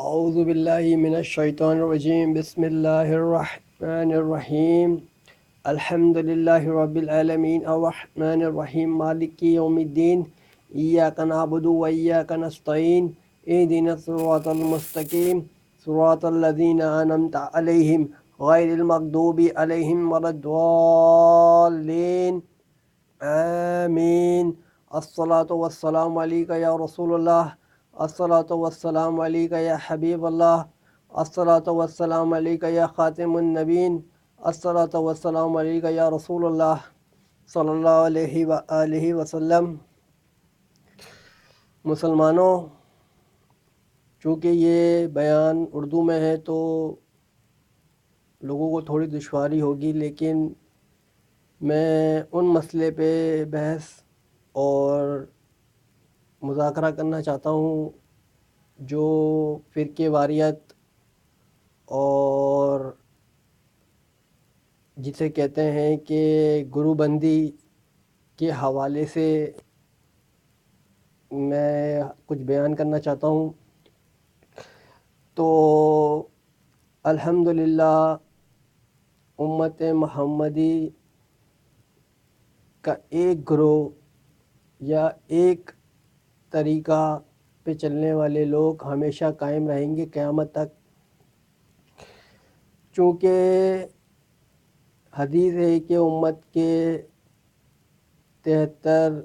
اعوذ باللہ من الشیطان الرجیم بسم اللہ الرحمن الرحیم الحمد للہ رب العالمین الرحمن الرحیم مالک یوم الدین ایاک نعبد و ایاک نستعین اہدنا الصراط المستقیم صراط الذین انعمت علیہم غیر المغضوب علیہم ولا الضالین آمین الصلاۃ والسلام علیک یا رسول اللہ الصلاۃ والسلام علیک یا حبیب اللہ الصلاۃ والسلام علیک یا خاتم النبین الصلاۃ والسلام علیک یا رسول اللہ صلی اللہ علیہ وآلہ وسلم۔ مسلمانوں، چونکہ یہ بیان اردو میں ہے تو لوگوں کو تھوڑی دشواری ہوگی، لیکن میں ان مسئلے پہ بحث اور مذاکرہ کرنا چاہتا ہوں جو فرقے واریت اور جسے کہتے ہیں کہ گروہ بندی کے حوالے سے میں کچھ بیان کرنا چاہتا ہوں۔ تو الحمدللہ امت محمدی کا ایک گروہ یا ایک طریقہ پہ چلنے والے لوگ ہمیشہ قائم رہیں گے قیامت تک، چونکہ حدیث ہے کہ امت کے 73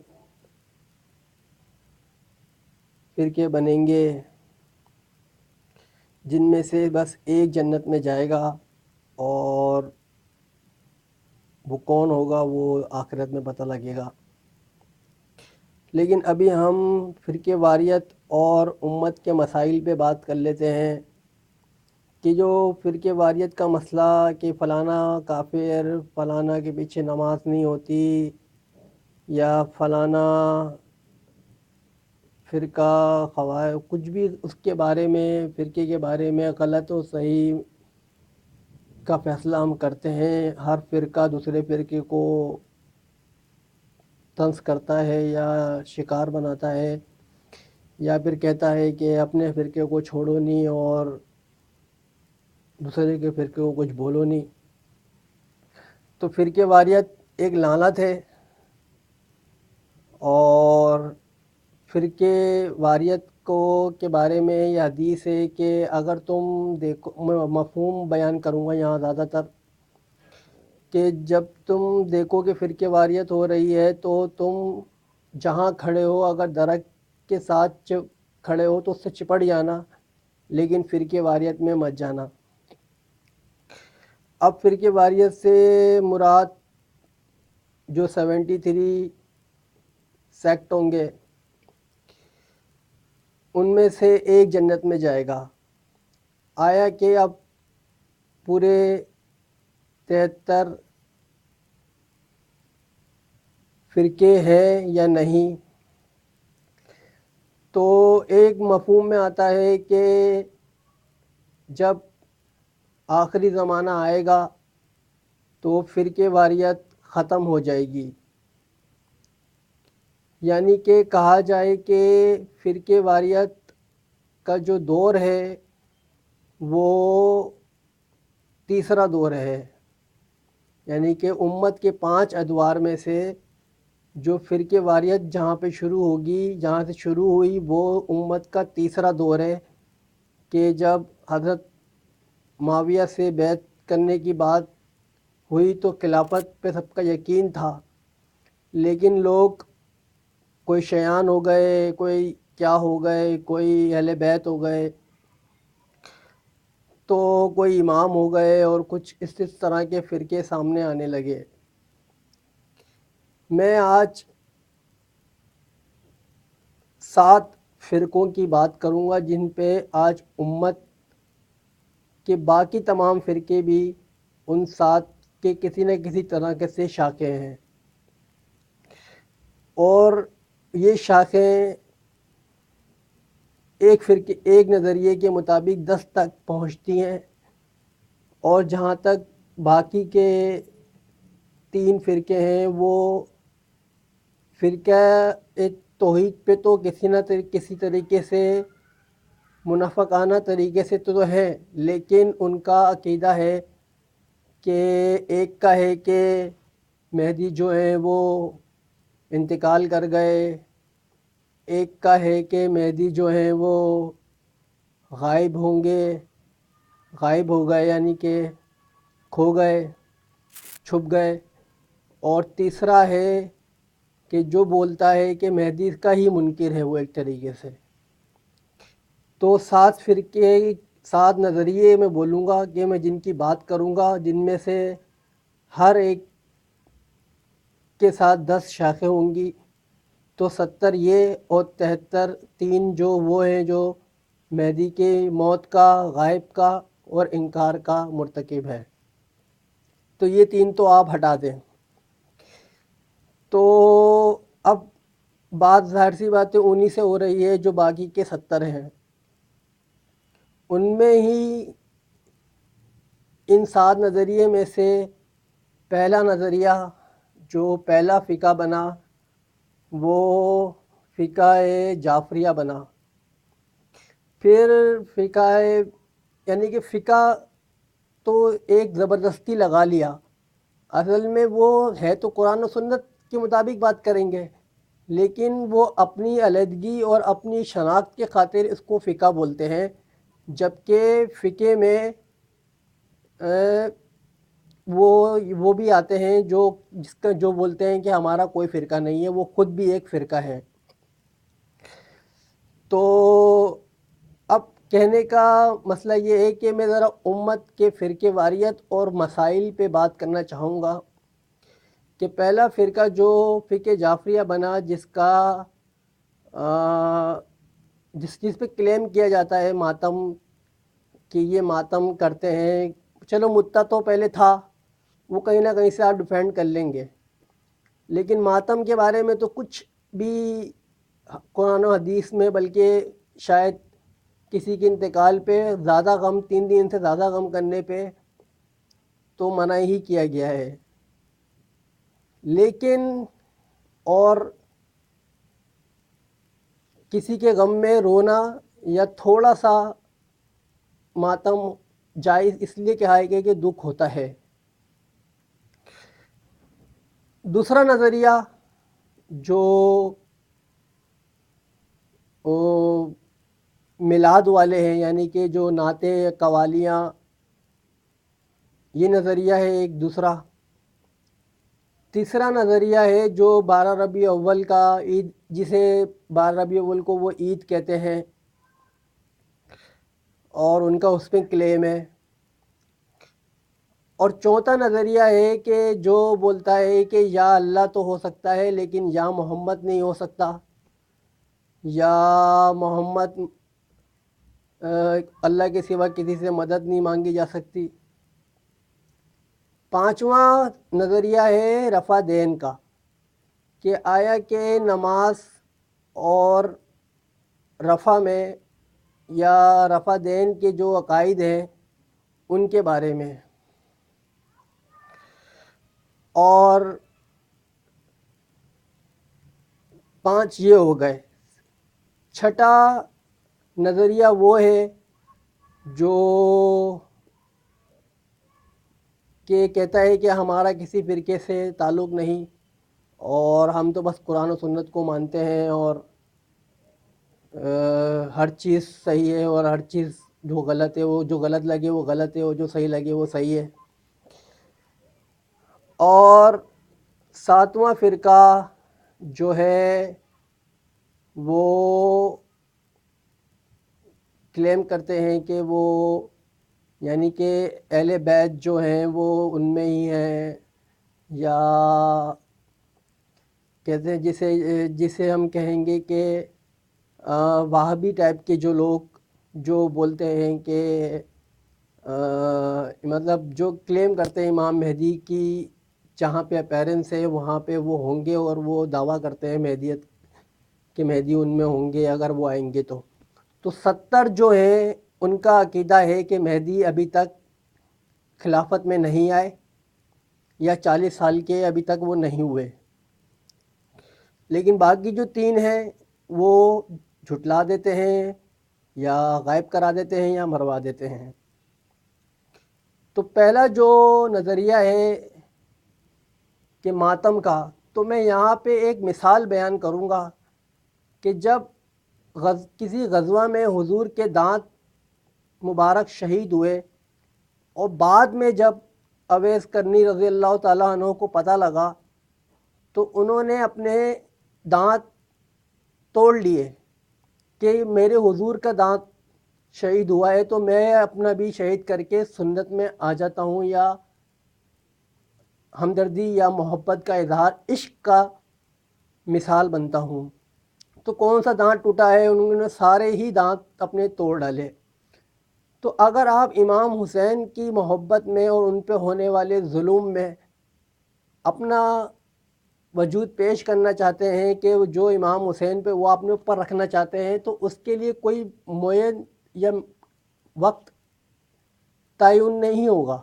فرقے بنیں گے، جن میں سے بس ایک جنت میں جائے گا، اور وہ کون ہوگا وہ آخرت میں پتہ لگے گا۔ لیکن ابھی ہم فرقے واریت اور امت کے مسائل پہ بات کر لیتے ہیں کہ جو فرقے واریت کا مسئلہ کہ فلانا کافر، فلانا کے پیچھے نماز نہیں ہوتی، یا فلانا فرقہ خوارج، کچھ بھی اس کے بارے میں، فرقے کے بارے میں غلط و صحیح کا فیصلہ ہم کرتے ہیں۔ ہر فرقہ دوسرے فرقے کو طنز کرتا ہے یا شکار بناتا ہے، یا پھر کہتا ہے کہ اپنے فرقے کو چھوڑو نہیں اور دوسرے کے فرقے کو کچھ بولو نہیں۔ تو فرقے واریت ایک لعنت ہے، اور فرقے واریت کے بارے میں یہ حدیث ہے کہ اگر تم دیکھو، میں مفہوم بیان کروں گا یہاں زیادہ تر، کہ جب تم دیکھو کہ فرقے واریت ہو رہی ہے تو تم جہاں کھڑے ہو، اگر درخت کے ساتھ کھڑے ہو تو اس سے چپٹ جانا، لیکن فرقے واریت میں مت جانا۔ اب فرقے واریت سے مراد جو 73 سیکٹ ہوں گے ان میں سے ایک جنت میں جائے گا۔ آیا کہ اب پورے 73 فرقے ہیں یا نہیں؟ تو ایک مفہوم میں آتا ہے کہ جب آخری زمانہ آئے گا تو فرقے واریت ختم ہو جائے گی، یعنی کہ کہا جائے کہ فرقے واریت کا جو دور ہے وہ تیسرا دور ہے، یعنی کہ امت کے 5 ادوار میں سے جو فرقے واریت جہاں پہ شروع ہوگی، جہاں سے شروع ہوئی، وہ امت کا تیسرا دور ہے، کہ جب حضرت معاویہ سے بیعت کرنے کی بات ہوئی تو خلافت پہ سب کا یقین تھا، لیکن لوگ کوئی شیعان ہو گئے، کوئی کیا ہو گئے، کوئی اہل بیت ہو گئے، تو کوئی امام ہو گئے، اور کچھ اس طرح کے فرقے سامنے آنے لگے۔ میں آج 7 فرقوں کی بات کروں گا جن پہ آج امت کے باقی تمام فرقے بھی ان 7 کے کسی نہ کسی طرح سے شاخیں ہیں، اور یہ شاخیں ایک نظریے کے مطابق 10 تک پہنچتی ہیں، اور جہاں تک باقی کے 3 فرقے ہیں وہ فرقہ توحید پہ تو کسی نہ کسی طریقے سے منافقانہ طریقے سے تو ہے، لیکن ان کا عقیدہ ہے کہ ایک کا ہے کہ مہدی جو ہیں وہ انتقال کر گئے، ایک کا ہے کہ مہدی جو ہیں وہ غائب ہوں گے، غائب ہو گئے یعنی کہ کھو گئے، چھپ گئے، اور تیسرا ہے کہ جو بولتا ہے کہ مہدی کا ہی منکر ہے وہ ایک طریقے سے۔ تو 7 فرقے، 7 نظریے میں بولوں گا کہ میں جن کی بات کروں گا، جن میں سے ہر ایک کے ساتھ 10 شاخیں ہوں گی، تو 70 یہ اور 73 3 جو وہ ہیں جو مہدی کے موت کا، غائب کا اور انکار کا مرتکب ہے۔ تو یہ 3 تو آپ ہٹا دیں۔ تو اب بات ظاہر سی بات ہے انہی سے ہو رہی ہے جو باقی کے 70 ہیں۔ ان میں ہی ان 7 نظریے میں سے پہلا نظریہ جو پہلا فقہ بنا وہ فقہ جعفریہ بنا۔ پھر فقہ یعنی کہ فقہ تو ایک زبردستی لگا لیا، اصل میں وہ ہے تو قرآن و سنت کے مطابق بات کریں گے، لیکن وہ اپنی علیحدگی اور اپنی شناخت کے خاطر اس کو فقہ بولتے ہیں، جبکہ فقہ میں وہ بھی آتے ہیں جو بولتے ہیں کہ ہمارا کوئی فرقہ نہیں ہے، وہ خود بھی ایک فرقہ ہے۔ تو اب کہنے کا مسئلہ یہ ہے کہ میں ذرا امت کے فرقے واریت اور مسائل پہ بات کرنا چاہوں گا کہ پہلا فرقہ جو فقہ جعفریہ بنا، جس چیز پہ کلیم کیا جاتا ہے ماتم، کہ یہ ماتم کرتے ہیں، چلو مدعا تو پہلے تھا، وہ کہیں نہ کہیں سے آپ ڈیفینڈ کر لیں گے، لیکن ماتم کے بارے میں تو کچھ بھی قرآن و حدیث میں، بلکہ شاید کسی کے انتقال پہ زیادہ غم، 3 دن سے زیادہ غم کرنے پہ تو منع ہی کیا گیا ہے۔ لیکن اور کسی کے غم میں رونا یا تھوڑا سا ماتم جائز اس لیے کہا گیا کہ دکھ ہوتا ہے۔ دوسرا نظریہ جو میلاد والے ہیں، یعنی کہ جو نعتیں، قوالیاں، یہ نظریہ ہے ایک دوسرا۔ تیسرا نظریہ ہے جو 12 ربیع اول کا عید، جسے 12 ربیع اول کو وہ عید کہتے ہیں اور ان کا اس پہ کلیم ہے۔ اور چوتھا نظریہ ہے کہ جو بولتا ہے کہ یا اللہ تو ہو سکتا ہے لیکن یا محمد نہیں ہو سکتا، یا محمد اللہ کے سوا کسی سے مدد نہیں مانگی جا سکتی۔ پانچواں نظریہ ہے رفع دین کا، کہ آیا کہ نماز اور رفع میں یا رفع دین کے جو عقائد ہیں ان کے بارے میں۔ اور 5 یہ ہو گئے۔ چھٹا نظریہ وہ ہے جو کہ کہتا ہے کہ ہمارا کسی فرقے سے تعلق نہیں، اور ہم تو بس قرآن و سنت کو مانتے ہیں، اور ہر چیز صحیح ہے اور ہر چیز جو غلط ہے، وہ جو غلط لگے وہ غلط ہے اور جو صحیح لگے وہ صحیح ہے۔ اور 7واں فرقہ جو ہے وہ کلیم کرتے ہیں کہ وہ یعنی کہ اہل بیت جو ہیں وہ ان میں ہی ہیں، یا کہتے ہیں جسے ہم کہیں گے کہ وہابی ٹائپ کے جو لوگ جو بولتے ہیں کہ مطلب جو کلیم کرتے ہیں امام مہدی کی جہاں پہ اپیرنس ہے وہاں پہ وہ ہوں گے، اور وہ دعویٰ کرتے ہیں مہدیت کہ مہدی ان میں ہوں گے اگر وہ آئیں گے تو 70 جو ہیں ان کا عقیدہ ہے کہ مہدی ابھی تک خلافت میں نہیں آئے، یا 40 سال کے ابھی تک وہ نہیں ہوئے، لیکن باقی جو 3 ہیں وہ جھٹلا دیتے ہیں یا غائب کرا دیتے ہیں یا مروا دیتے ہیں۔ تو پہلا جو نظریہ ہے کہ ماتم کا، تو میں یہاں پہ ایک مثال بیان کروں گا کہ جب کسی غزوہ میں حضور کے دانت مبارک شہید ہوئے اور بعد میں جب اویس کرنی رضی اللہ تعالیٰ عنہ کو پتہ لگا تو انہوں نے اپنے دانت توڑ لیے کہ میرے حضور کا دانت شہید ہوا ہے تو میں اپنا بھی شہید کر کے سنت میں آ جاتا ہوں، یا ہمدردی یا محبت کا اظہار عشق کا مثال بنتا ہوں۔ تو کون سا دانت ٹوٹا ہے؟ انہوں نے سارے ہی دانت اپنے توڑ ڈالے۔ تو اگر آپ امام حسین کی محبت میں اور ان پہ ہونے والے ظلم میں اپنا وجود پیش کرنا چاہتے ہیں کہ جو امام حسین پہ وہ اپنے اوپر رکھنا چاہتے ہیں، تو اس کے لیے کوئی معین یا وقت تعین نہیں ہوگا۔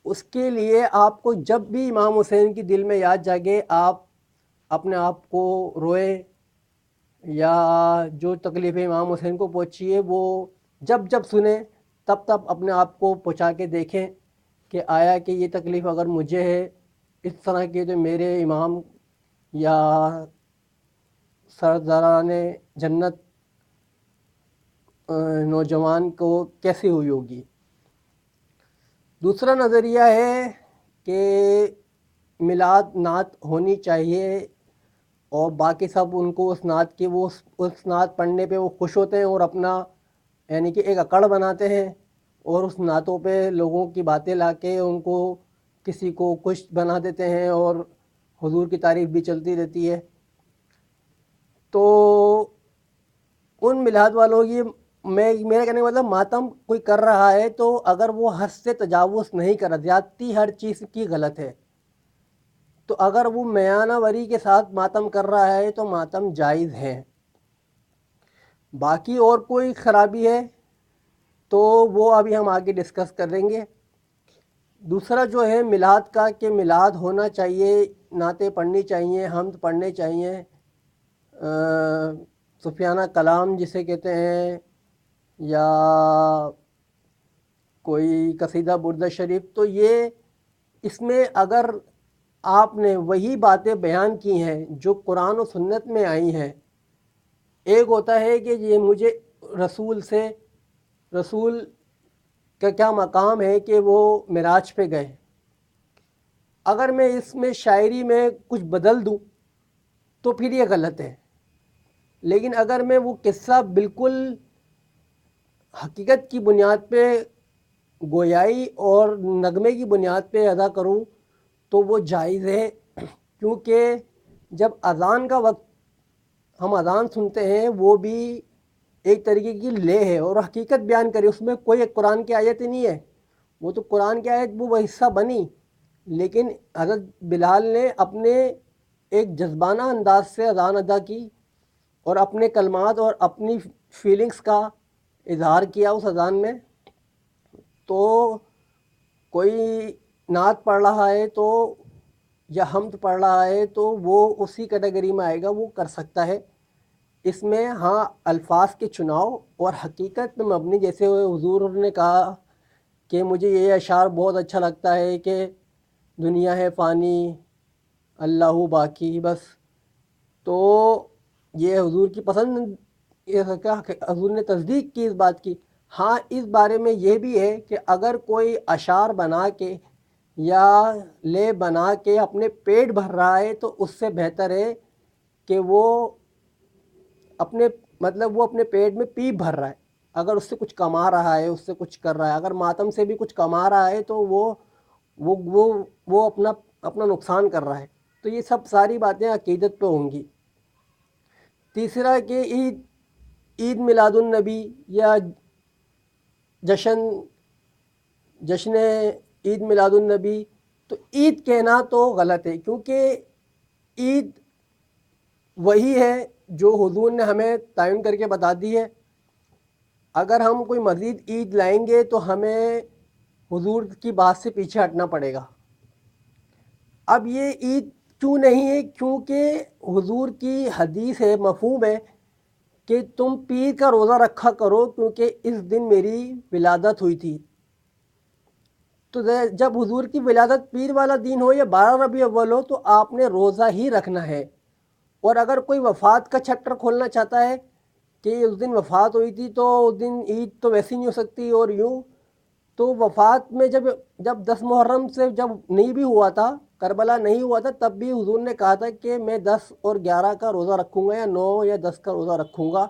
اس کے لیے آپ کو جب بھی امام حسین کی دل میں یاد جاگے، آپ اپنے آپ کو روئے یا جو تکلیف امام حسین کو پہنچی ہے وہ جب جب سنیں تب تب اپنے آپ کو پہنچا کے دیکھیں کہ آیا کہ یہ تکلیف اگر مجھے ہے اس طرح کے تو میرے امام یا سرداران جنت نوجوان کو کیسے ہوئی ہوگی۔ دوسرا نظریہ ہے کہ میلاد نعت ہونی چاہیے اور باقی سب ان کو اس نعت کی اس نعت پڑھنے پہ وہ خوش ہوتے ہیں اور اپنا یعنی کہ ایک اکڑ بناتے ہیں اور اس نعتوں پہ لوگوں کی باتیں لا کے ان کو کسی کو خوش بنا دیتے ہیں اور حضور کی تعریف بھی چلتی رہتی ہے۔ تو ان میلاد والوں کی میرا کہنے کا مطلب ماتم کوئی کر رہا ہے تو اگر وہ حد سے تجاوز نہیں کر رہا، زیادتی ہر چیز کی غلط ہے، تو اگر وہ میانہ وری کے ساتھ ماتم کر رہا ہے تو ماتم جائز ہے۔ باقی اور کوئی خرابی ہے تو وہ ابھی ہم آگے ڈسکس کریں گے۔ دوسرا جو ہے میلاد کا کہ میلاد ہونا چاہیے، نعتیں پڑھنی چاہیے، حمد پڑھنے چاہیے، صوفیانہ کلام جسے کہتے ہیں یا کوئی قصیدہ بردہ شریف، تو یہ اس میں اگر آپ نے وہی باتیں بیان کی ہیں جو قرآن و سنت میں آئی ہیں، ایک ہوتا ہے کہ یہ مجھے رسول کا کیا مقام ہے کہ وہ معراج پہ گئے، اگر میں اس میں شاعری میں کچھ بدل دوں تو پھر یہ غلط ہے۔ لیکن اگر میں وہ قصہ بالکل حقیقت کی بنیاد پہ گویائی اور نغمے کی بنیاد پہ ادا کروں تو وہ جائز ہے، کیونکہ جب اذان کا وقت ہم اذان سنتے ہیں وہ بھی ایک طریقے کی لے ہے اور حقیقت بیان کرے، اس میں کوئی قرآن کی آیت ہی نہیں ہے، وہ تو قرآن کی آیت وہ حصہ بنی، لیکن حضرت بلال نے اپنے ایک جذبانہ انداز سے اذان ادا کی اور اپنے کلمات اور اپنی فیلنگز کا اظہار کیا اس اذان میں۔ تو کوئی نعت پڑھ رہا ہے تو یا حمد پڑھ رہا ہے تو وہ اسی کیٹیگری میں آئے گا، وہ کر سکتا ہے۔ اس میں ہاں الفاظ کے چناؤ اور حقیقت پہ مبنی، جیسے حضور نے کہا کہ مجھے یہ اشعار بہت اچھا لگتا ہے کہ دنیا ہے فانی اللہ باقی، بس تو یہ حضور کی پسند، حضور نے تصدیق کی اس بات کی۔ ہاں اس بارے میں یہ بھی ہے کہ اگر کوئی اشعار بنا کے یا لے بنا کے اپنے پیٹ بھر رہا ہے تو اس سے بہتر ہے کہ وہ اپنے پیٹ میں پیپ بھر رہا ہے، اگر اس سے کچھ کما رہا ہے، اس سے کچھ کر رہا ہے، اگر ماتم سے بھی کچھ کما رہا ہے تو وہ اپنا نقصان کر رہا ہے۔ تو یہ سب ساری باتیں عقیدت پہ ہوں گی۔ تیسرا کہ عید میلاد النبی یا جشن عید میلاد النبی، تو عید کہنا تو غلط ہے، کیونکہ عید وہی ہے جو حضور نے ہمیں تعین کر کے بتا دی ہے۔ اگر ہم کوئی مزید عید لائیں گے تو ہمیں حضور کی بات سے پیچھے ہٹنا پڑے گا۔ اب یہ عید کیوں نہیں ہے؟ کیونکہ حضور کی حدیث ہے، مفہوم ہے کہ تم پیر کا روزہ رکھا کرو کیونکہ اس دن میری ولادت ہوئی تھی۔ تو جب حضور کی ولادت پیر والا دن ہو یا 12 ربیع اول ہو تو آپ نے روزہ ہی رکھنا ہے۔ اور اگر کوئی وفات کا چیپٹر کھولنا چاہتا ہے کہ اس دن وفات ہوئی تھی تو اس دن عید تو ویسی نہیں ہو سکتی اور یوں، تو وفات میں جب 10 محرم سے جب نہیں بھی ہوا تھا، کربلا نہیں ہوا تھا، تب بھی حضور نے کہا تھا کہ میں 10 اور 11 کا روزہ رکھوں گا یا 9 یا 10 کا روزہ رکھوں گا۔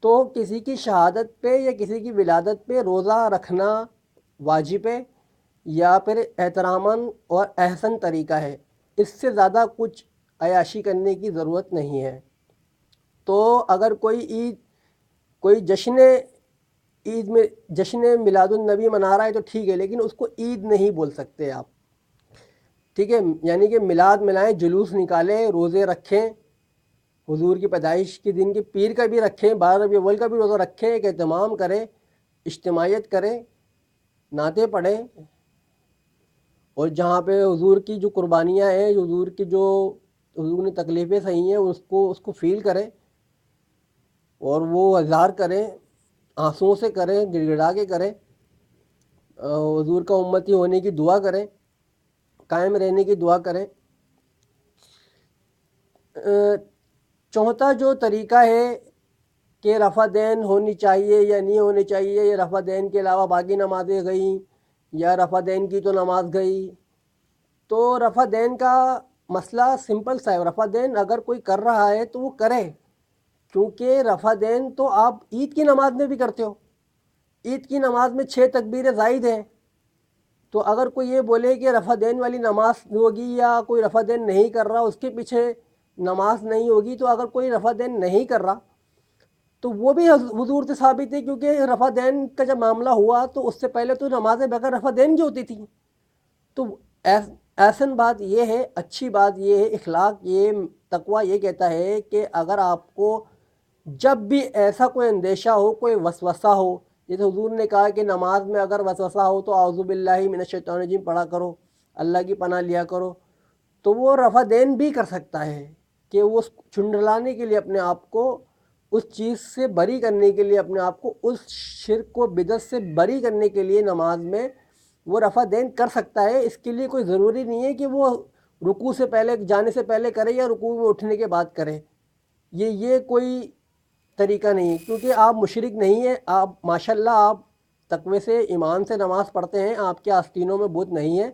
تو کسی کی شہادت پہ یا کسی کی ولادت پہ روزہ رکھنا واجب ہے یا پھر احتراماً اور احسن طریقہ ہے، اس سے زیادہ کچھ عیاشی کرنے کی ضرورت نہیں ہے۔ تو اگر کوئی جشن میلاد النبی منا رہا ہے تو ٹھیک ہے، لیکن اس کو عید نہیں بول سکتے آپ، ٹھیک ہے؟ یعنی کہ میلاد منائیں، جلوس نکالیں، روزے رکھیں، حضور کی پیدائش کے دن کے پیر کا بھی رکھیں، 12 ربیع اول کا بھی روزہ رکھیں، ایک اہتمام کریں، اجتماعیت کریں، نعتیں پڑھیں، اور جہاں پہ حضور کی جو قربانیاں ہیں، حضور نے تکلیفیں سہی ہیں، اس کو فیل کریں اور وہ اظہار کریں، آنسوؤں سے کریں، گڑ گڑا کے کریں، حضور کا امتی ہونے کی دعا کریں، قائم رہنے کی دعا کریں۔ چوتھا جو طریقہ ہے کہ رفع دین ہونی چاہیے یا نہیں ہونی چاہیے، یا رفع دین کے علاوہ باقی نمازیں گئیں یا رفع دین کی تو نماز گئی، تو رفع دین کا مسئلہ سمپل سا ہے۔ رفع دین اگر کوئی کر رہا ہے تو وہ کرے، کیونکہ رفع دین تو آپ عید کی نماز میں بھی کرتے ہو، عید کی نماز میں 6 تکبیریں زائد ہیں، تو اگر کوئی یہ بولے کہ رفع دین والی نماز ہوگی یا کوئی رفع دین نہیں کر رہا اس کے پیچھے نماز نہیں ہوگی، تو اگر کوئی رفع دین نہیں کر رہا تو وہ بھی حضور سے ثابت ہے، کیونکہ رفع دین کا جب معاملہ ہوا تو اس سے پہلے تو نمازیں بغیر رفع دین کی ہوتی تھیں۔ تو احسن بات یہ ہے، اچھی بات یہ ہے، اخلاق یہ تقویٰ یہ کہتا ہے کہ اگر آپ کو جب بھی ایسا کوئی اندیشہ ہو، کوئی وسوسہ ہو، جیسے حضور نے کہا کہ نماز میں اگر وسوسہ ہو تو اعوذ باللہ من الشیطان الرجیم پڑھا کرو، اللہ کی پناہ لیا کرو، تو وہ رفع دین بھی کر سکتا ہے کہ وہ چھنڈلانے کے لیے اپنے آپ کو اس چیز سے بری کرنے کے لیے، اپنے آپ کو اس شرک و بدعت سے بری کرنے کے لیے نماز میں وہ رفع دین کر سکتا ہے۔ اس کے لیے کوئی ضروری نہیں ہے کہ وہ رکوع سے پہلے جانے سے پہلے کرے یا رکوع میں اٹھنے کے بعد کرے، یہ کوئی طریقہ نہیں ہے، کیونکہ آپ مشرک نہیں ہیں، آپ ماشاءاللہ آپ تقوی سے ایمان سے نماز پڑھتے ہیں، آپ کے آستینوں میں بت نہیں ہے،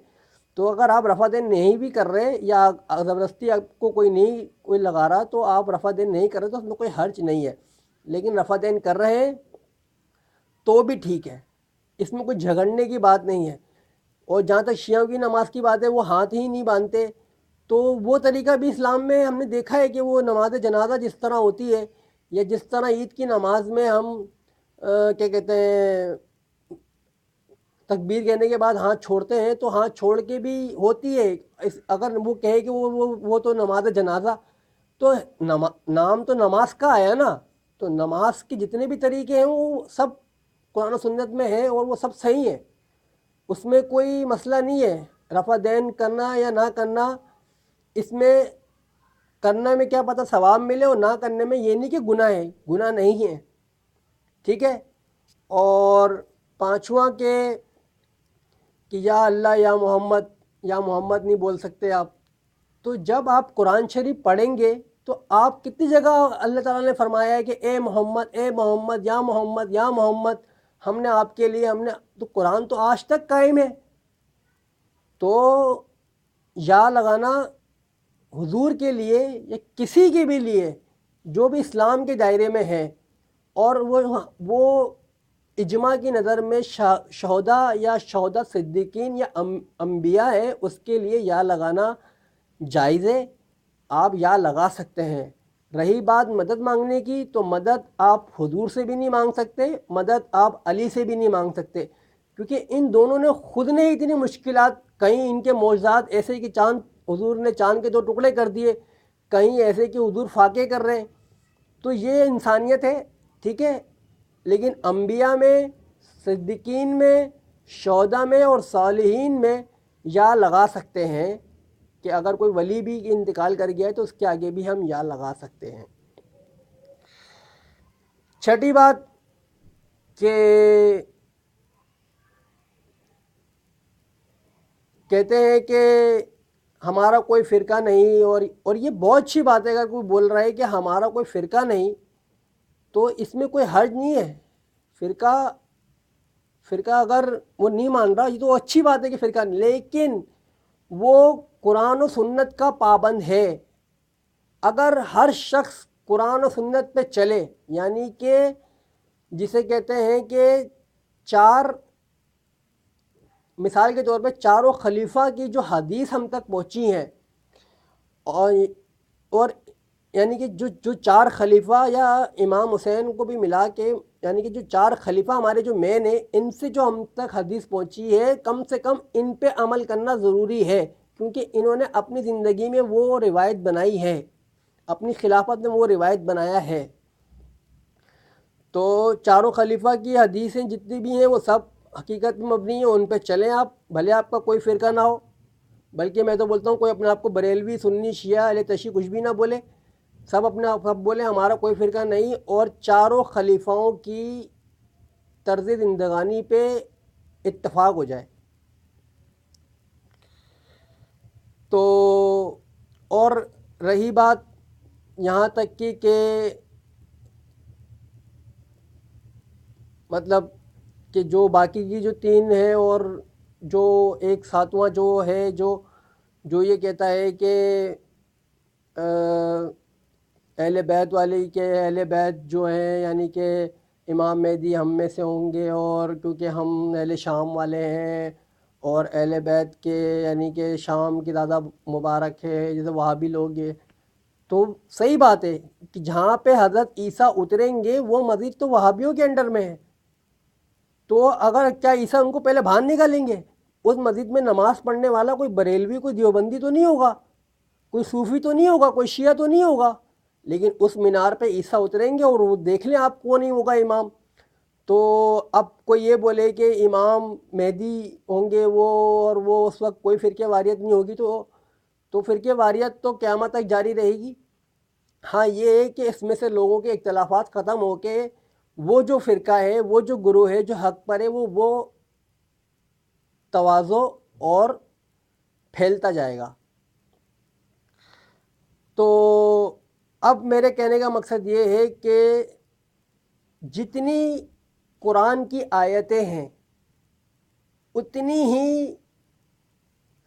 تو اگر آپ رفع دین نہیں بھی کر رہے یا زبردستی آپ کو کوئی لگا رہا تو آپ رفع دین نہیں کر رہے تو اس میں کوئی حرج نہیں ہے، لیکن رفع دین کر رہے ہیں تو بھی ٹھیک ہے، اس میں کوئی جھگڑنے کی بات نہیں ہے۔ اور جہاں تک شیعوں کی نماز کی بات ہے، وہ ہاتھ ہی نہیں باندھتے، تو وہ طریقہ بھی اسلام میں ہم نے دیکھا ہے کہ وہ نماز جنازہ جس طرح ہوتی ہے یا جس طرح عید کی نماز میں ہم کیا کہتے ہیں تکبیر کہنے کے بعد ہاتھ چھوڑتے ہیں، تو ہاتھ چھوڑ کے بھی ہوتی ہے، اگر وہ کہے کہ وہ تو نماز جنازہ، تو نام تو نماز کا آیا نا، تو نماز کے جتنے بھی طریقے ہیں وہ سب قرآن و سنت میں ہیں اور وہ سب صحیح ہیں، اس میں کوئی مسئلہ نہیں ہے۔ رفع دین کرنا یا نہ کرنا، اس میں کرنے میں کیا پتہ ثواب ملے، اور نہ کرنے میں یہ نہیں کہ گناہ ہے، گناہ نہیں ہے، ٹھیک ہے۔ اور پانچواں کہ یا اللہ یا محمد نہیں بول سکتے آپ، تو جب آپ قرآن شریف پڑھیں گے تو آپ کتنی جگہ اللہ تعالیٰ نے فرمایا ہے کہ اے محمد اے محمد یا محمد یا محمد، ہم نے آپ کے لیے تو قرآن تو آج تک قائم ہے، تو یا لگانا حضور کے لیے یا کسی کے بھی لیے جو بھی اسلام کے دائرے میں ہے، اور وہ اجماع کی نظر میں شہداء یا شہداء صدیقین یا انبیاء ہے، اس کے لیے یا لگانا جائز ہے، آپ یا لگا سکتے ہیں۔ رہی بات مدد مانگنے کی، تو مدد آپ حضور سے بھی نہیں مانگ سکتے، مدد آپ علی سے بھی نہیں مانگ سکتے، کیونکہ ان دونوں نے خود نے اتنی مشکلات، کہیں ان کے معجزات ایسے کہ حضور نے چاند کے 2 ٹکڑے کر دیے، کہیں ایسے کہ حضور فاقے کر رہے ہیں، تو یہ انسانیت ہے، ٹھیک ہے۔ لیکن انبیاء میں، صدیقین میں، شہداء میں اور صالحین میں یا لگا سکتے ہیں کہ اگر کوئی ولی بھی انتقال کر گیا ہے تو اس کے آگے بھی ہم یا لگا سکتے ہیں۔ چھٹی بات کہ کہتے ہیں کہ ہمارا کوئی فرقہ نہیں، اور یہ بہت اچھی بات ہے، اگر کوئی بول رہا ہے کہ ہمارا کوئی فرقہ نہیں تو اس میں کوئی حرج نہیں ہے۔ فرقہ اگر وہ نہیں مان رہا یہ تو اچھی بات ہے کہ فرقہ نہیں، لیکن وہ قرآن و سنت کا پابند ہے۔ اگر ہر شخص قرآن و سنت پہ چلے، یعنی کہ جسے کہتے ہیں کہ چار، مثال کے طور پہ چاروں خلیفہ کی جو حدیث ہم تک پہنچی ہیں، اور یعنی کہ جو چار خلیفہ یا امام حسین کو بھی ملا کے، یعنی کہ جو چار خلیفہ ہمارے جو مین ہیں، ان سے جو ہم تک حدیث پہنچی ہے، کم سے کم ان پہ عمل کرنا ضروری ہے، کیونکہ انہوں نے اپنی زندگی میں وہ روایت بنائی ہے، اپنی خلافت میں وہ روایت بنایا ہے۔ تو چاروں خلیفہ کی حدیثیں جتنی بھی ہیں وہ سب حقیقت میں مبنی ہیں، ان پہ چلیں آپ، بھلے آپ کا کوئی فرقہ نہ ہو، بلکہ میں تو بولتا ہوں کوئی اپنے آپ کو بریلوی، سنی، شیعہ، اہل تشیع کچھ بھی نہ بولے، سب اپنے آپ سب بولے ہمارا کوئی فرقہ نہیں، اور چاروں خلیفاؤں کی طرز زندگانی پہ اتفاق ہو جائے۔ تو اور رہی بات یہاں تک کہ مطلب کہ جو باقی کی جو تین ہے، اور جو ایک ساتواں جو ہے جو یہ کہتا ہے کہ اہل بیت والے کے اہل بیت جو ہیں، یعنی کہ امام مہدی ہم میں سے ہوں گے، اور کیونکہ ہم اہل شام والے ہیں، اور اہل بیت کے یعنی کہ شام کی زیادہ مبارک ہے، جیسے وہابی لوگ ہیں، تو صحیح بات ہے کہ جہاں پہ حضرت عیسیٰ اتریں گے وہ مسجد تو وہابیوں کے انڈر میں ہے، تو اگر کیا عیسیٰ ان کو پہلے باہر نکالیں گے؟ اس مسجد میں نماز پڑھنے والا کوئی بریلوی، کوئی دیوبندی تو نہیں ہوگا، کوئی صوفی تو نہیں ہوگا، کوئی شیعہ تو نہیں ہوگا، لیکن اس مینار پہ عیسیٰ اتریں گے اور وہ دیکھ لیں آپ کون نہیں ہوگا امام۔ تو اب کوئی یہ بولے کہ امام مہدی ہوں گے وہ، اور وہ اس وقت کوئی فرقہ واریت نہیں ہوگی، تو فرقہ واریت تو قیامت تک جاری رہے گی۔ ہاں یہ ہے کہ اس میں سے لوگوں کے اختلافات ختم ہو کے وہ جو فرقہ ہے، وہ جو گروہ ہے جو حق پر ہے، وہ تواضع اور پھیلتا جائے گا۔ تو اب میرے کہنے کا مقصد یہ ہے کہ جتنی قرآن کی آیتیں ہیں اتنی ہی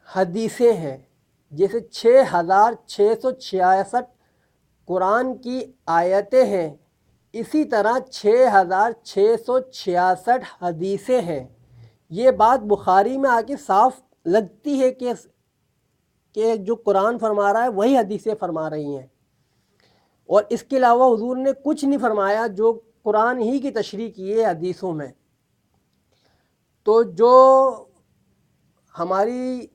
حدیثیں ہیں، جیسے 6666 قرآن کی آیتیں ہیں، اسی طرح 6666 حدیثیں ہیں۔ یہ بات بخاری میں آ کے صاف لگتی ہے کہ جو قرآن فرما رہا ہے وہی حدیثیں فرما رہی ہیں، اور اس کے علاوہ حضور نے کچھ نہیں فرمایا، جو قرآن ہی کی تشریح کی ہے حدیثوں میں۔ تو جو ہماری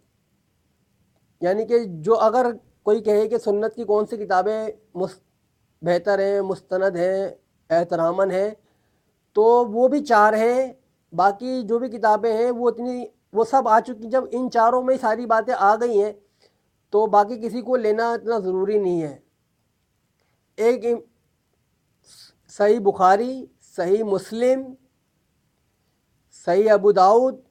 یعنی کہ جو اگر کوئی کہے کہ سنت کی کون سی کتابیں بہتر ہیں، مستند ہیں، احتراماً ہیں، تو وہ بھی چار ہیں، باقی جو بھی کتابیں ہیں وہ سب آ چکی۔ جب ان چاروں میں ساری باتیں آ گئی ہیں تو باقی کسی کو لینا اتنا ضروری نہیں ہے۔ ایک صحیح بخاری، صحیح مسلم، صحیح ابو داؤد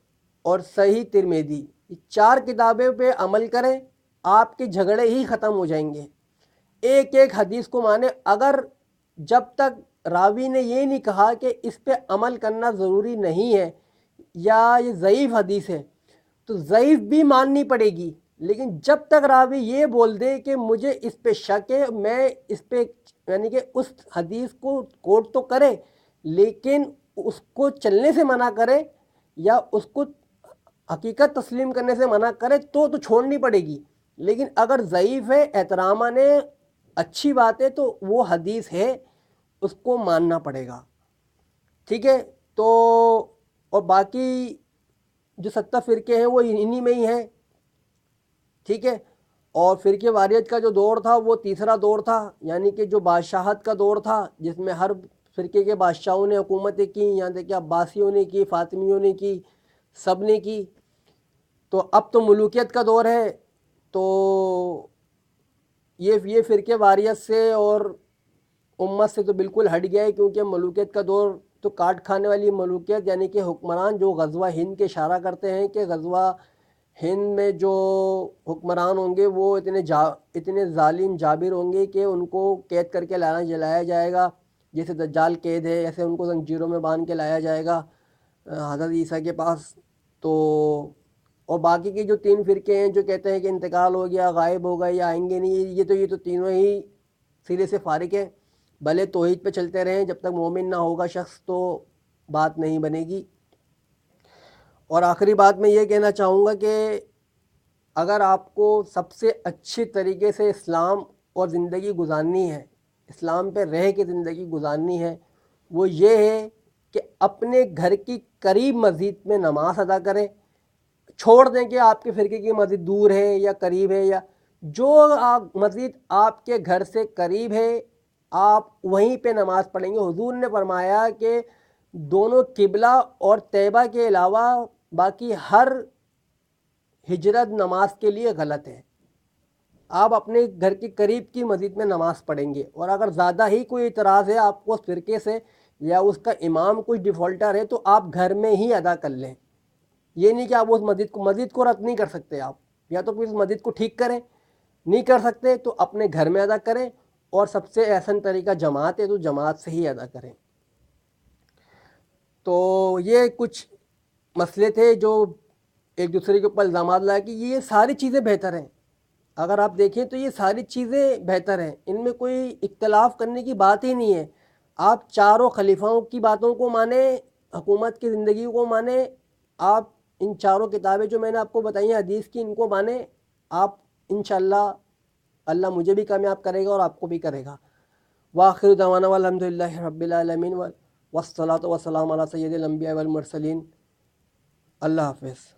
اور صحیح ترمذی، یہ چار کتابیں پہ عمل کریں، آپ کے جھگڑے ہی ختم ہو جائیں گے۔ ایک ایک حدیث کو مانیں، اگر جب تک راوی نے یہ نہیں کہا کہ اس پہ عمل کرنا ضروری نہیں ہے یا یہ ضعیف حدیث ہے، تو ضعیف بھی ماننی پڑے گی، لیکن جب تک راوی یہ بول دے کہ مجھے اس پہ شک ہے، میں اس پہ یعنی کہ اس حدیث کو کوٹ تو کرے لیکن اس کو چلنے سے منع کرے یا اس کو حقیقت تسلیم کرنے سے منع کرے تو چھوڑنی پڑے گی۔ لیکن اگر ضعیف ہے، احتراماً ہے، اچھی بات ہے، تو وہ حدیث ہے، اس کو ماننا پڑے گا، ٹھیک ہے۔ تو اور باقی جو 70 فرقے ہیں وہ انہی میں ہی ہیں، ٹھیک ہے۔ اور فرقے واریت کا جو دور تھا وہ تیسرا دور تھا، یعنی کہ جو بادشاہت کا دور تھا، جس میں ہر فرقے کے بادشاہوں نے حکومتیں کی، یہاں تک کہ عباسیوں نے کی، فاطمیوں نے کی، سب نے کی۔ تو اب تو ملوکیت کا دور ہے، تو یہ فرقے واریت سے اور امت سے تو بالکل ہٹ گیا ہے، کیونکہ ملوکیت کا دور تو کاٹ کھانے والی ملوکیت، یعنی کہ حکمران جو غزوہ ہند کے اشارہ کرتے ہیں کہ غزوہ ہند میں جو حکمران ہوں گے وہ اتنے ظالم جابر ہوں گے کہ ان کو قید کر کے جلایا جائے گا، جیسے دجال قید ہے ایسے ان کو زنجیروں میں باندھ کے لایا جائے گا حضرت عیسیٰ کے پاس۔ تو اور باقی کے جو 3 فرقے ہیں جو کہتے ہیں کہ انتقال ہو گیا، غائب ہو گئے یا آئیں گے نہیں، یہ تو تینوں ہی سرے سے فارغ ہیں، بھلے توحید پہ چلتے رہیں، جب تک مومن نہ ہوگا شخص تو بات نہیں بنے گی۔ اور آخری بات میں یہ کہنا چاہوں گا کہ اگر آپ کو سب سے اچھی طریقے سے اسلام اور زندگی گزارنی ہے، اسلام پہ رہ کے زندگی گزارنی ہے، وہ یہ ہے کہ اپنے گھر کی قریب مسجد میں نماز ادا کریں، چھوڑ دیں کہ آپ کے فرقے کی مسجد دور ہے یا قریب ہے، یا جو مسجد آپ کے گھر سے قریب ہے آپ وہیں پہ نماز پڑھیں گے۔ حضور نے فرمایا کہ دونوں قبلہ اور طیبہ کے علاوہ باقی ہر ہجرت نماز کے لیے غلط ہے۔ آپ اپنے گھر کے قریب کی مسجد میں نماز پڑھیں گے، اور اگر زیادہ ہی کوئی اعتراض ہے آپ کو اس فرقے سے یا اس کا امام کچھ ڈیفالٹر ہے تو آپ گھر میں ہی ادا کر لیں۔ یہ نہیں کہ آپ اس مسجد کو رد نہیں کر سکتے، آپ یا تو پھر اس مسجد کو ٹھیک کریں، نہیں کر سکتے تو اپنے گھر میں ادا کریں، اور سب سے احسن طریقہ جماعت ہے تو جماعت سے ہی ادا کریں۔ تو یہ کچھ مسئلے تھے جو ایک دوسرے کے اوپر الزامات لائے کہ یہ ساری چیزیں بہتر ہیں، اگر آپ دیکھیں تو یہ ساری چیزیں بہتر ہیں، ان میں کوئی اختلاف کرنے کی بات ہی نہیں ہے۔ آپ چاروں خلیفاؤں کی باتوں کو مانیں، حکومت کی زندگی کو مانیں، آپ ان چاروں کتابیں جو میں نے آپ کو بتائی ہیں حدیث کی ان کو مانیں، آپ انشاءاللہ اللہ مجھے بھی کامیاب کرے گا اور آپ کو بھی کرے گا۔ وآخر دعوانا والحمد للہ رب العالمین والصلاۃ والسلام علی سید الانبیاء والمرسلین۔ اللہ حافظ۔